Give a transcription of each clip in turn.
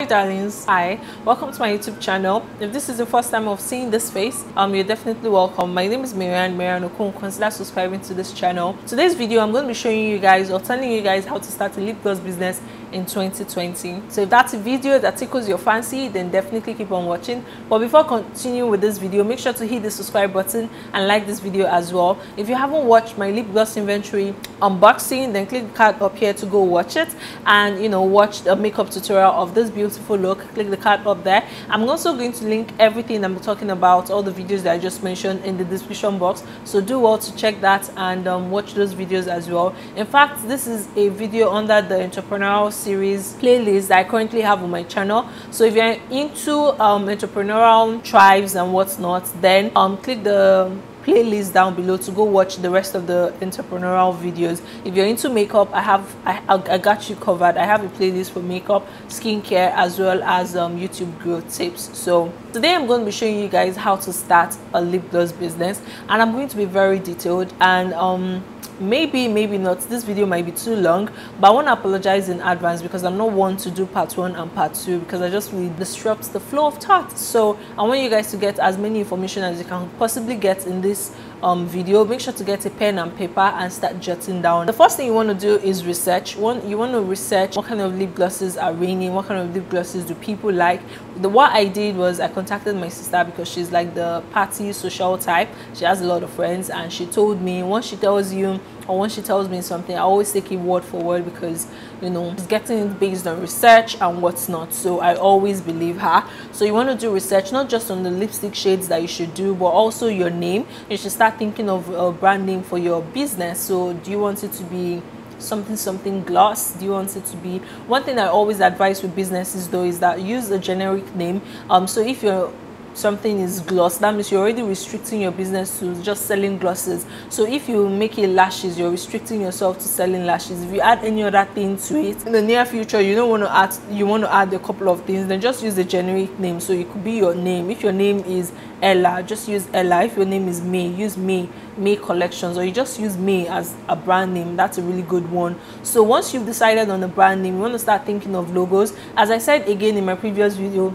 Darlings, hi, welcome to my YouTube channel. If this is the first time of seeing this face, you're definitely welcome. My name is Maryann Okonkwo. Consider subscribing to this channel. Today's video, I'm going to be showing you guys or telling you guys how to start a lip gloss business in 2020. So if that's a video that tickles your fancy, then definitely keep on watching. But before continuing with this video, make sure to hit the subscribe button and like this video as well. If you haven't watched my lip gloss inventory unboxing, then click the card up here to go watch it and watch the makeup tutorial of this beautiful look. Click the card up there. I'm also going to link everything I'm talking about, all the videos that I just mentioned, in the description box, so do well to check that and watch those videos as well. In fact, this is a video under the entrepreneurial series playlist that I currently have on my channel. So if you're into entrepreneurial tribes and whatnot, then click the playlist down below to go watch the rest of the entrepreneurial videos. If you're into makeup, I got you covered. I have a playlist for makeup, skincare, as well as YouTube growth tips. So today I'm going to be showing you guys how to start a lip gloss business, and I'm going to be very detailed and maybe not, this video might be too long, but I want to apologize in advance because I'm not one to do part 1 and part 2 because I just really disrupts the flow of thought. So I want you guys to get as many information as you can possibly get in this video. Make sure to get a pen and paper and start jotting down. The first thing you want to do is research. You want to research what kind of lip glosses are reigning, what kind of lip glosses do people like. What I did was I contacted my sister because she's like the party social type. She has a lot of friends, and she told me once she tells you or when she tells me something, I always take it word for word because it's getting it based on research and what's not. So I always believe her. So you want to do research not just on the lipstick shades that you should do, but also your name. You should start thinking of a brand name for your business. So do you want it to be something gloss? Do you want it to be, one thing I always advise with businesses though is that use a generic name. So if something is gloss, that means you're already restricting your business to just selling glosses. So if you make it lashes, you're restricting yourself to selling lashes. If you add any other thing to it in the near future, you want to add a couple of things, then just use a generic name. So it could be your name. If your name is Ella, just use Ella. If your name is May, use May Collections, or you just use May as a brand name. That's a really good one. So once you've decided on the brand name, you want to start thinking of logos. As I said again in my previous video,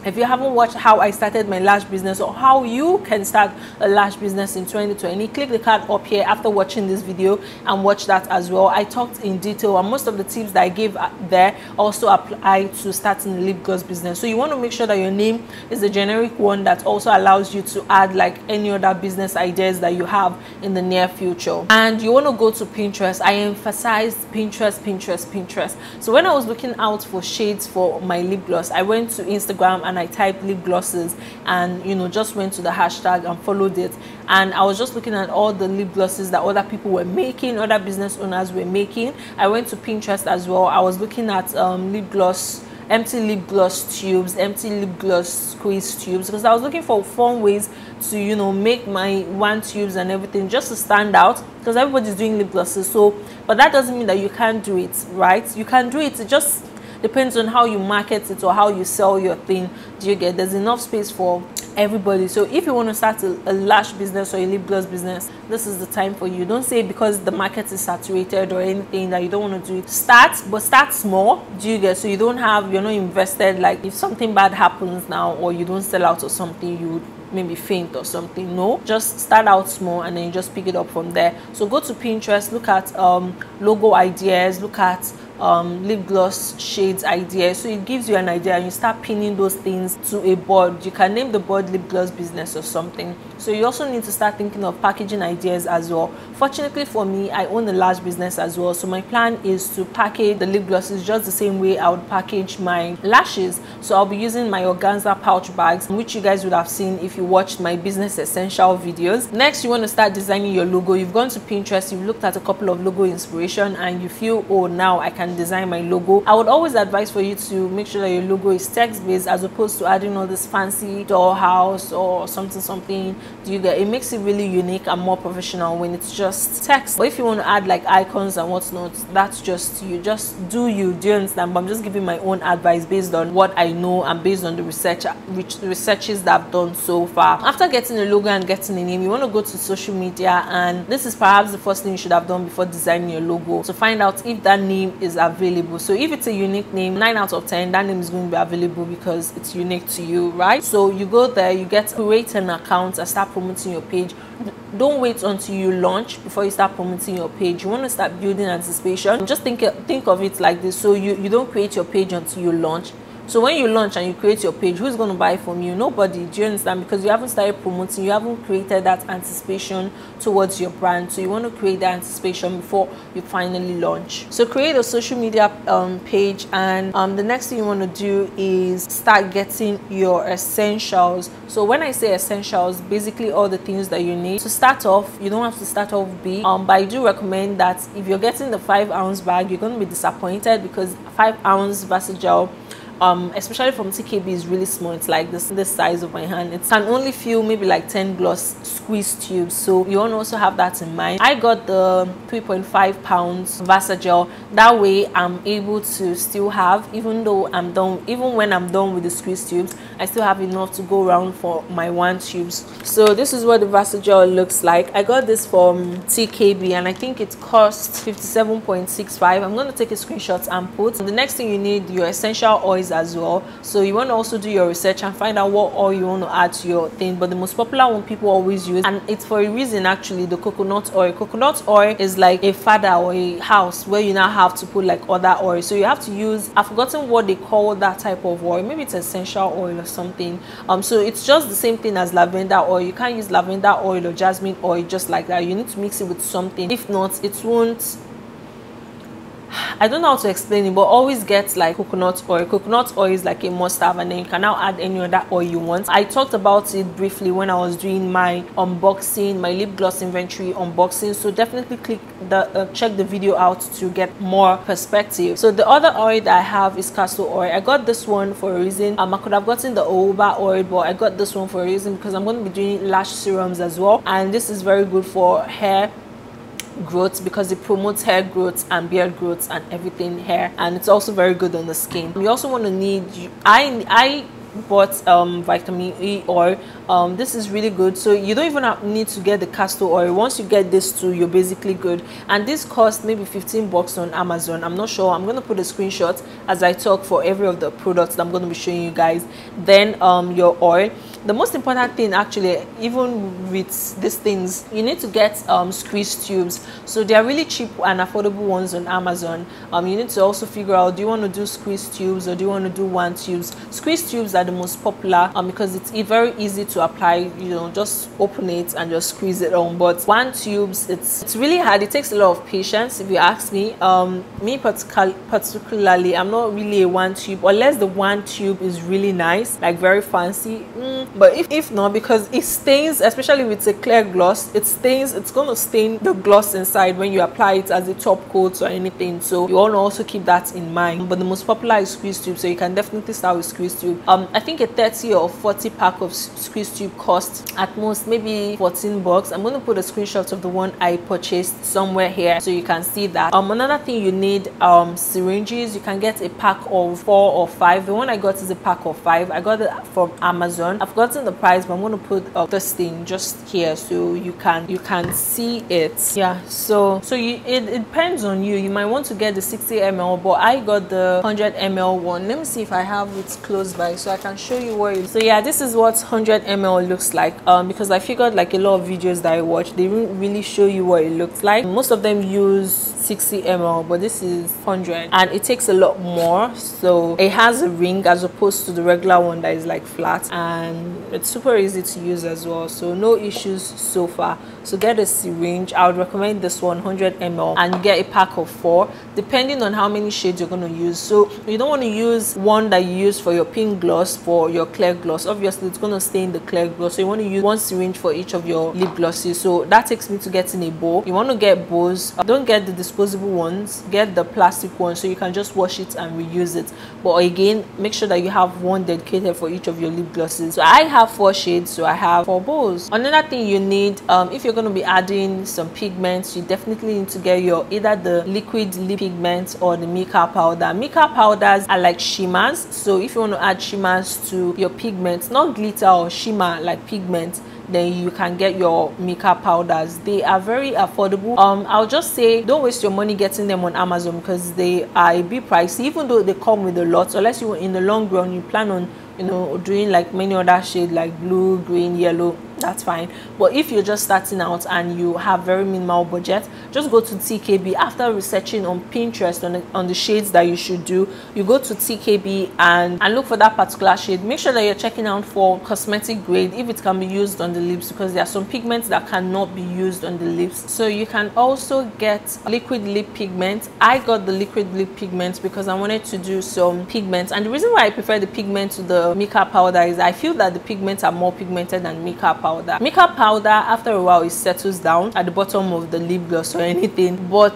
if you haven't watched how I started my lash business or how you can start a lash business in 2020, click the card up here after watching this video and watch that as well. I talked in detail, and most of the tips that I gave there also apply to starting a lip gloss business. So you want to make sure that your name is a generic one that also allows you to add like any other business ideas that you have in the near future. And you want to go to Pinterest. I emphasized Pinterest. So when I was looking out for shades for my lip gloss, I went to Instagram and I typed lip glosses and just went to the hashtag and followed it, and I was just looking at all the lip glosses that other people were making, other business owners were making. I went to Pinterest as well. I was looking at lip gloss, empty lip gloss tubes, empty lip gloss squeeze tubes, because I was looking for fun ways to make my wand tubes and everything just to stand out, because everybody's doing lip glosses. So but that doesn't mean that you can't do it, right? You can do it. It just depends on how you market it or how you sell your thing. Do you get? There's enough space for everybody. So if you want to start a lash business or a lip gloss business, this is the time for you. Don't say because the market is saturated or anything that you don't want to do it. Start small. Do you get? So you're not invested, like if something bad happens now or you don't sell out or something, you would maybe faint or something. No, just start out small and then you just pick it up from there. So go to Pinterest, look at logo ideas, look at lip gloss shades ideas. So it gives you an idea and you start pinning those things to a board. You can name the board lip gloss business or something. So you also need to start thinking of packaging ideas as well. Fortunately for me, I own a lash business as well, so my plan is to package the lip glosses just the same way I would package my lashes. So I'll be using my organza pouch bags, which you guys would have seen if you watched my business essential videos. Next, you want to start designing your logo. You've gone to Pinterest, you've looked at a couple of logo inspiration and you feel, oh, now I can design my logo. I would always advise for you to make sure that your logo is text-based as opposed to adding all this fancy dollhouse or something. Do you get? It makes it really unique and more professional when it's just text. But if you want to add like icons and whatnot, that's just you. Just do you. Do you understand? But I'm just giving my own advice based on what I know and based on the researches that I've done so far. After getting a logo and getting a name, you want to go to social media, and this is perhaps the first thing you should have done before designing your logo, to find out if that name is available. So if it's a unique name, 9 out of 10 that name is going to be available because it's unique to you, right? So you go there, you get create an account and start promoting your page. Don't wait until you launch before you start promoting your page. You want to start building anticipation. Just think of it like this. So you don't create your page until you launch. So when you launch and you create your page, who's going to buy from you? Nobody. Do you understand? Because you haven't started promoting, you haven't created that anticipation towards your brand. So you want to create that anticipation before you finally launch. So create a social media page, and the next thing you want to do is start getting your essentials. So when I say essentials, basically all the things that you need to start off. You don't have to start off big, but I do recommend that if you're getting the 5-ounce bag, you're going to be disappointed because 5-ounce Vasigel, especially from TKB, is really small. It's like this size of my hand. It can only fill maybe like 10 gloss squeeze tubes, so you want to also have that in mind. I got the 3.5 pounds Vasigel. That way I'm able to still have, even when I'm done with the squeeze tubes, I still have enough to go around for my 1 tubes. So this is what the Vasigel looks like. I got this from TKB and I think it cost 57.65. I'm going to take a screenshot and put. The next thing you need, your essential oils as well. So you want to also do your research and find out what oil you want to add to your thing. But the most popular one people always use, and it's for a reason actually, the coconut oil. Coconut oil is like a father or a house where you now have to put like other oil. So you have to use, I've forgotten what they call that type of oil. Maybe it's essential oil or something. So it's just the same thing as lavender oil. You can't use lavender oil or jasmine oil just like that. You need to mix it with something. If not, it won't. I don't know how to explain it, but always get like coconut oil. Coconut oil is like a must-have, and then you can now add any other oil you want. I talked about it briefly when I was doing my unboxing, my lip gloss inventory unboxing, so definitely check the video out to get more perspective. So the other oil that I have is castor oil. I got this one for a reason. I could have gotten the jojoba oil, but I got this one for a reason because I'm going to be doing lash serums as well, and this is very good for hair growth because it promotes hair growth and beard growth and everything hair, and it's also very good on the skin. You also want to need, I bought vitamin E oil. This is really good, so you don't even need to get the castor oil. Once you get this too, you're basically good, and this cost maybe 15 bucks on Amazon. I'm not sure. I'm going to put a screenshot as I talk for every of the products that I'm going to be showing you guys. Then your oil. The most important thing actually, even with these things, you need to get squeeze tubes. So they are really cheap and affordable ones on Amazon. You need to also figure out, do you want to do squeeze tubes or do you want to do 1 tubes? Squeeze tubes are the most popular because it's very easy to apply. You know, just open it and just squeeze it on. But 1 tubes, it's really hard. It takes a lot of patience, if you ask me. Me particularly, I'm not really a 1 tube, unless the 1 tube is really nice, like very fancy. But if not, because it stains, especially with a clear gloss, it stains. It's going to stain the gloss inside when you apply it as a top coat or anything. So you want to also keep that in mind. But the most popular is squeeze tube, so you can definitely start with squeeze tube. I think a 30 or 40 pack of squeeze tube costs at most maybe 14 bucks. I'm going to put a screenshot of the one I purchased somewhere here so you can see that. Another thing you need, syringes. You can get a pack of 4 or 5. The one I got is a pack of 5. I got it from Amazon. I've gotten the price, but I'm going to put this thing just here so you can see it. Yeah, so it depends on you. You might want to get the 60 ml, but I got the 100 ml one. Let me see if I have it close by so I can show you where it is. So yeah, this is what 100 ml looks like, because I figured like a lot of videos that I watch, they didn't really show you what it looks like. Most of them use 60 ml, but this is 100, and it takes a lot more. So it has a ring as opposed to the regular one that is like flat, and it's super easy to use as well, so no issues so far. So get a syringe. I would recommend this one, 100 ml, and you get a pack of 4 depending on how many shades you're going to use. So you don't want to use one that you use for your pink gloss for your clear gloss. Obviously it's going to stain the clear gloss, so you want to use 1 syringe for each of your lip glosses. So that takes me to getting a bow. You want to get bows. Don't get the disposable ones, get the plastic one so you can just wash it and reuse it. But again, make sure that you have one dedicated for each of your lip glosses. So I have 4 shades, so I have 4 bowls. Another thing you need, if you're going to be adding some pigments, you definitely need to get your either the liquid lip pigment or the mica powder. Mica powders are like shimmers, so if you want to add shimmers to your pigments, not glitter or shimmer like pigment, then you can get your mica powders. They are very affordable. I'll just say don't waste your money getting them on Amazon because they are a bit pricey, even though they come with a lot, unless you in the long run you plan on, you know, doing like many other shades like blue, green, yellow, that's fine. But if you're just starting out and you have very minimal budget, just go to TKB. After researching on Pinterest on the shades that you should do, you go to TKB and look for that particular shade. Make sure that you're checking out for cosmetic grade if it can be used on the lips, because there are some pigments that cannot be used on the lips. So you can also get liquid lip pigment. I got the liquid lip pigment because I wanted to do some pigments, and the reason why I prefer the pigment to the mica powder is I feel that the pigments are more pigmented than mica powder. Mica powder, after a while, it settles down at the bottom of the lip gloss or anything, but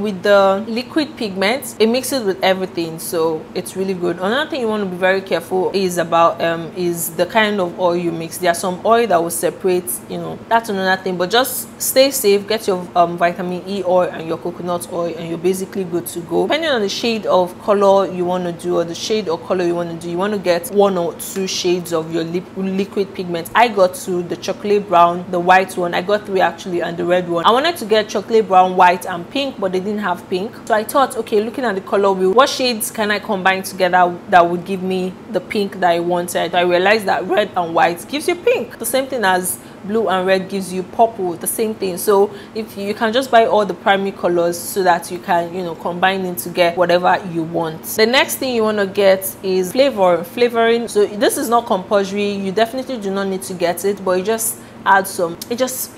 with the liquid pigment, it mixes with everything, so it's really good. Another thing you want to be very careful is about is the kind of oil you mix. There are some oil that will separate, you know, that's another thing, but just stay safe. Get your vitamin E oil and your coconut oil and you're basically good to go. Depending on the shade of color you want to do or the shade or color you want to do, you want to get 1 or 2 shades of your liquid pigment. I got to the chocolate brown, the white one. I got 3 actually, and the red one. I wanted to get chocolate brown, white and pink, but they didn't have pink, so I thought, okay, looking at the color wheel, what shades can I combine together that would give me the pink that I wanted? I realized that red and white gives you pink, the same thing as blue and red gives you purple, the same thing. So if you can just buy all the primary colors so that you can, you know, combine them to get whatever you want. The next thing you want to get is flavoring. So this is not compulsory, you definitely do not need to get it, but you just add some. It just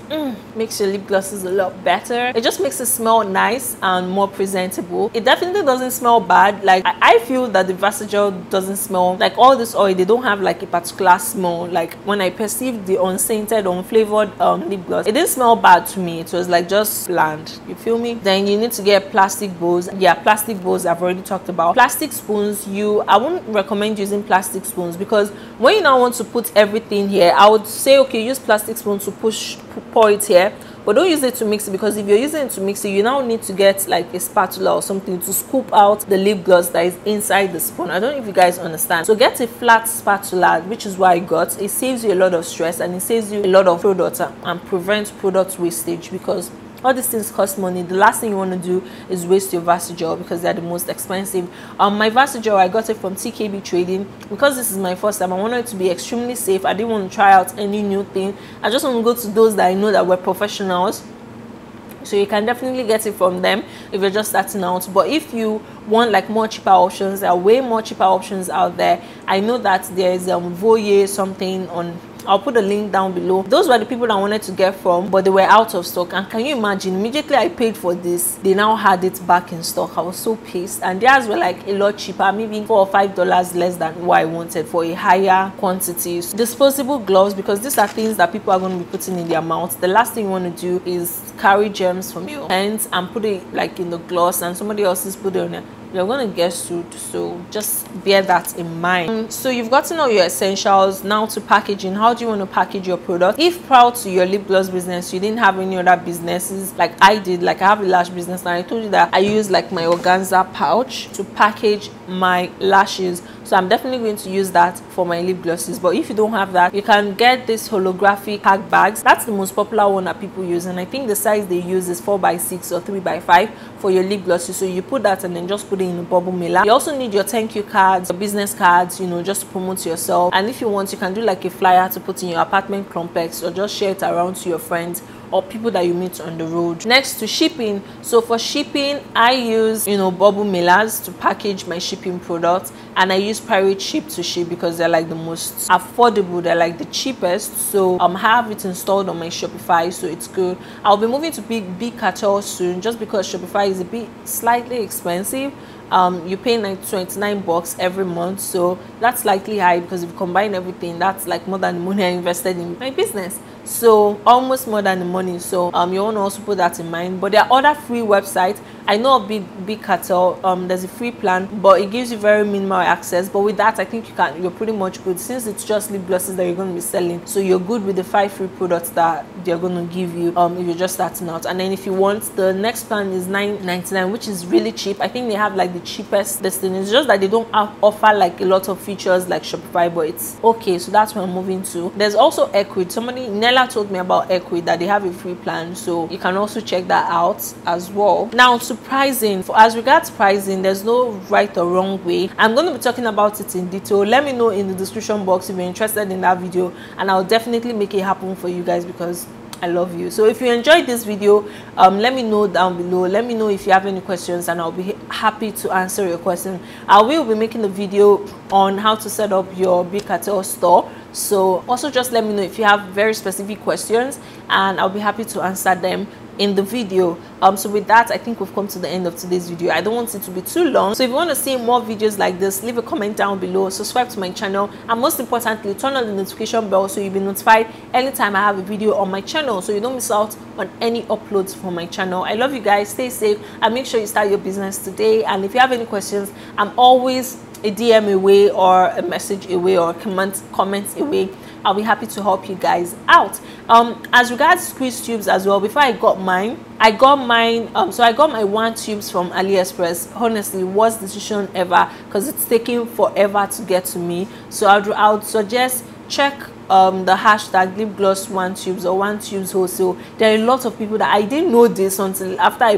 makes your lip glosses a lot better. It just makes it smell nice and more presentable. It definitely doesn't smell bad. Like I feel that the Vasigel doesn't smell like all this oil. They don't have like a particular smell. Like when I perceived the unscented, unflavored lip gloss, it didn't smell bad to me. It was like just bland. You feel me? Then you need to get plastic bowls. Yeah, plastic bowls I've already talked about. Plastic spoons, I wouldn't recommend using plastic spoons because when you now want to put everything here, I would say okay, use plastic spoon to pour it here, but don't use it to mix it, because if you're using it to mix it, you now need to get like a spatula or something to scoop out the lip gloss that is inside the spoon. I don't know if you guys understand. So get a flat spatula, which is what I got. It saves you a lot of stress and it saves you a lot of product and prevents product wastage, because all these things cost money. The last thing you want to do is waste your Vasigel because they're the most expensive. My Vasigel, I got it from TKB Trading because this is my first time. I wanted it to be extremely safe. I didn't want to try out any new thing. I just want to go to those that I know that were professionals. So you can definitely get it from them if you're just starting out. But if you want like more cheaper options, there are way more cheaper options out there. I know that there's Voye something on, I'll put a link down below. Those were the people that I wanted to get from, but they were out of stock. And can you imagine, immediately I paid for this, they now had it back in stock. I was so pissed. And theirs were like a lot cheaper, maybe $4 or $5 less than what I wanted for a higher quantity. So, disposable gloves, because these are things that people are going to be putting in their mouths. The last thing you want to do is carry germs from your hands and put it like in the gloss and somebody else is put it on it. You're going to get sued, so just bear that in mind. So you've gotten all your essentials. Now to packaging. How do you want to package your product? If proud to your lip gloss business, you didn't have any other businesses like I did, like I have a lash business, and I told you that I use like my organza pouch to package my lashes. So I'm definitely going to use that for my lip glosses. But if you don't have that, you can get this holographic pack bags. That's the most popular one that people use, and I think the size they use is 4x6 or 3x5 for your lip glosses. So you put that and then just put it in a bubble mailer. You also need your thank you cards, your business cards, you know, just to promote yourself. And if you want, you can do like a flyer to put in your apartment complex or just share it around to your friends or people that you meet on the road. Next to shipping. So for shipping, I use, you know, bubble mailers to package my shipping products, and I use pirate ship to ship because they're like the most affordable, they're like the cheapest. So I have it installed on my Shopify, so it's good. I'll be moving to big cartel soon, just because Shopify is a bit slightly expensive. You pay like $29 every month, so that's slightly high, because if you combine everything, that's like more than the money I invested in my business. so almost more than the money. So you want to also put that in mind. But there are other free websites. I know a big cartel, there's a free plan, but it gives you very minimal access. But with that, I think you're pretty much good, since it's just lip glosses that you're going to be selling. So you're good with the 5 free products that they're going to give you if you're just starting out. And then if you want, the next plan is $9.99, which is really cheap. I think they have like the cheapest listing. It's just that they don't offer like a lot of features like Shopify, but it's okay. So that's what I'm moving to. There's also Equid. Nella told me about Equid, that they have a free plan, so you can also check that out as well. Now to pricing. As regards pricing, there's no right or wrong way. I'm going to be talking about it in detail. Let me know in the description box if you're interested in that video, and I'll definitely make it happen for you guys, because I love you. So if you enjoyed this video, let me know down below. Let me know if you have any questions, and I'll be happy to answer your question. I will be making a video on how to set up your big cartel store, so also just let me know if you have very specific questions, and I'll be happy to answer them in the video. So with that, I think we've come to the end of today's video. I don't want it to be too long, so if you want to see more videos like this, leave a comment down below, subscribe to my channel, and most importantly, turn on the notification bell so you'll be notified anytime I have a video on my channel, so you don't miss out on any uploads from my channel. I love you guys. Stay safe, and make sure you start your business today. And if you have any questions, I'm always a DM away, or a message away, or comments away. I'll be happy to help you guys out. As regards squeeze tubes as well, before I got mine, so I got my wand tubes from AliExpress. Honestly, worst decision ever, because it's taking forever to get to me. So I would suggest check the hashtag lipgloss wand tubes or wand tubes wholesale. There are a lot of people that I didn't know this until after I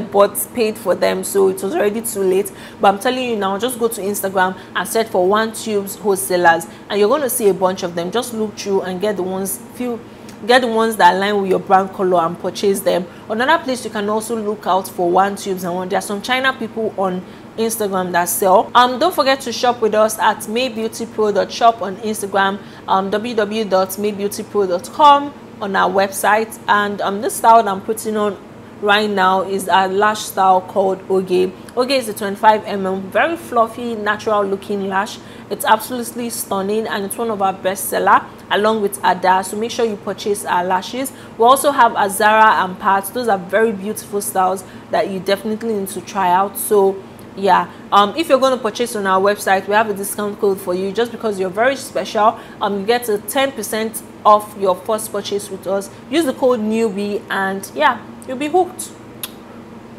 paid for them, so it was already too late. But I'm telling you now, just go to Instagram and search for wand tubes wholesalers, and you're going to see a bunch of them. Just look through and get the ones that align with your brand color and purchase them. Another place you can also look out for wand tubes, and there are some China people on Instagram that sell. Don't forget to shop with us at maybeautypro.shop on Instagram, www.maybeautypro.com on our website. And this style that I'm putting on right now is a lash style called Oge. Oge is a 25mm, very fluffy, natural looking lash. It's absolutely stunning, and it's one of our best seller along with Ada. So make sure you purchase our lashes. We also have Azara and Parts. Those are very beautiful styles that you definitely need to try out. So yeah, if you're going to purchase on our website, we have a discount code for you. Just because you're very special, you get a 10% off your first purchase with us. Use the code newbie, and yeah, you'll be hooked.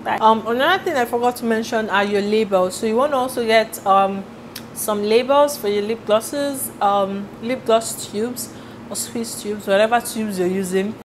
Bye. Another thing I forgot to mention are your labels. So you want to also get some labels for your lip glosses, lip gloss tubes or squeeze tubes, whatever tubes you're using.